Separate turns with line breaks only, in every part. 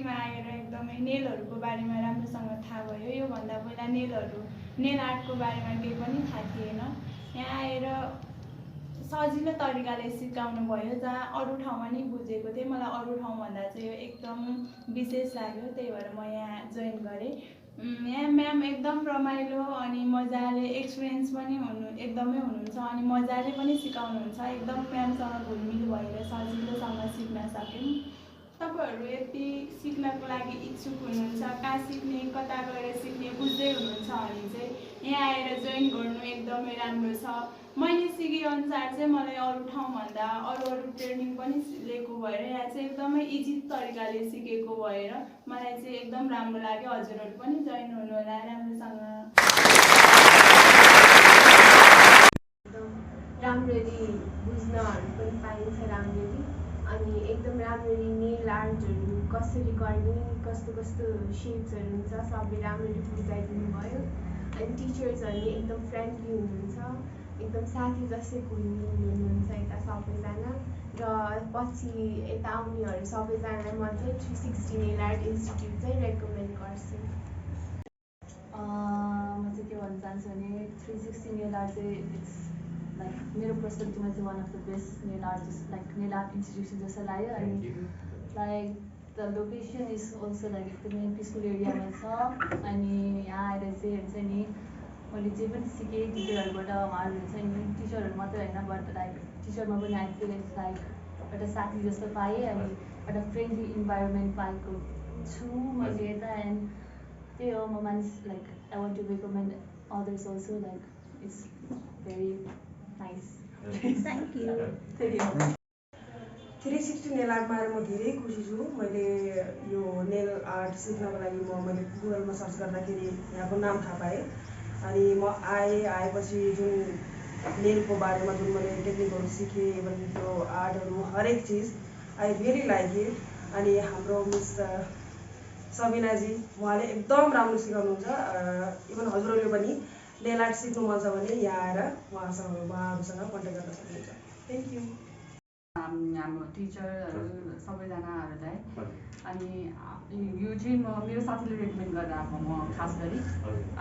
360 मा आएर एकदमै नेलहरूको बारेमा राम्रोसँग थाहा भयो। योभन्दा पहिला नेल आर्टको बारेमा केही पनि थाहा थिएन। यहाँ आएर सजिलो तरिकाले सिकाउनु भयो, जहाँ अरू ठाउँमा नि बुझेको थिएँ। मलाई अरू ठाउँभन्दा चाहिँ यो एकदम विशेष लाग्यो, त्यही भएर म यहाँ जोइन गरेँ। यहाँ म्याम एकदम रमाइलो अनि मजाले एक्सपिरियन्स पनि एकदमै हुनुहुन्छ अनि मजाले पनि सिकाउनुहुन्छ। एकदम म्यामसँग घुलमिल भएर सजिलोसँग सिक्न सक्यौँ। तपाईहरु यति सिक्नको लागि इच्छुक हुनुहुन्छ, कहाँ सिक्ने, कता गएर सिक्ने बुझ्दै हुनुहुन्छ भने चाहिँ यहाँ आएर जोइन गर्नु एकदमै राम्रो छ। मैले सिके अनुसार चाहिँ मलाई अरू ठाउँभन्दा अरू ट्रेनिङ पनि लिएको भएर यहाँ चाहिँ एकदमै इजी तरिकाले सिकेको भएर मलाई चाहिँ एकदम राम्रो लाग्यो। हजुरहरु पनि जोइन हुनु होला राम्रोसँग।
राम्ररी बुझ्नहरु पनि पाइन्छ राम्ररी, अनि एकदम राम्ररी नेल आर्टहरु कसरी गर्ने, कस्तो कस्तो शेप्सहरु हुन्छ सबै राम्ररी बुझाइदिनु भयो। अनि टिचर्सहरु एकदम फ्रेन्डली हुनुहुन्छ, एकदम साथी जस्तै हुनुहुन्छ यता सबैजना। र पछि यता आउनेहरु सबैजनालाई म चाहिँ 360 नेल आर्ट इन्स्टिट्युट चाहिँ रेकमेन्ड गर्छु।
म चाहिँ के भन्न चाहन्छु भने 360 नेल आर्ट चाहिँ इट्स लाइक मेरो पर्सपेक्टिभमा चाहिँ one of the best nail art institution जस्तो लाग्यो। अनि like the location is also like एकदमै पिसफुल एरियामा छ। अनि यहाँ आएर चाहिँ हुन्छ नि मैले जे पनि सिकेँ टिचरहरूबाट, उहाँहरू हुन्छ नि टिचरहरू मात्रै होइन बट लाइक टिचरमा पनि आई फिल इट्स लाइक एउटा साथी जस्तो पाएँ अनि एउटा फ्रेन्डली इन्भाइरोमेन्ट पाएको छु मैले यता। एन्ड त्यही हो, म मानिस like I want to recommend others also like it's very nice.
Thank you.
360 nail आर्टमा आएर म धेरै खुसी छु। मैले यो नेल आर्ट सिक्नको लागि मैले गुगलमा सर्च गर्दाखेरि यहाँको नाम थाहा पाएँ। अनि म आएपछि जुन नेलको बारेमा जुन मैले टेक्निकहरू सिकेँ, इभन त्यो आर्टहरू हरेक चिज आई रियली लाइक इट। अनि हाम्रो मिस सबिनाजी उहाँले एकदम राम्रो सिकाउनुहुन्छ। इभन हजुरहरूले पनि नेल आर्ट सिक्नु मन छ भने यहाँ आएर उहाँहरूसँग कन्ट्याक्ट गर्न सक्नुहुन्छ। Thank you.
हाम्रो टिचरहरू सबैजनाहरूलाई अनि यो चाहिँ म मेरो साथीले रेकमेन्ड गरेर आएको म खास गरी।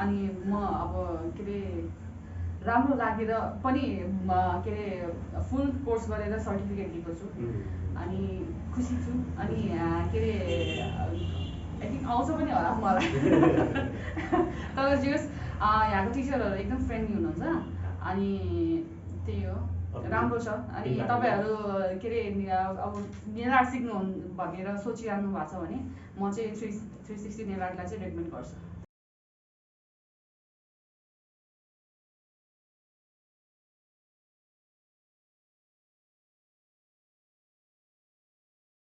अनि म अब के अरे राम्रो लागेर पनि के अरे फुल कोर्स गरेर सर्टिफिकेट लिएको छु अनि खुसी छु। अनि के अरे आई थिङ्क आउँछ पनि होला मलाई तर जे होस् यहाँको टिचरहरू एकदम फ्रेन्डली हुनुहुन्छ अनि त्यही हो, राम्रो छ। अनि तपाईँहरू के अरे अब नेल आर्ट सिक्नु भनेर सोचिरहनु भएको छ भने म चाहिँ 360 नेल आर्टलाई चाहिँ रेकमेन्ड गर्छु।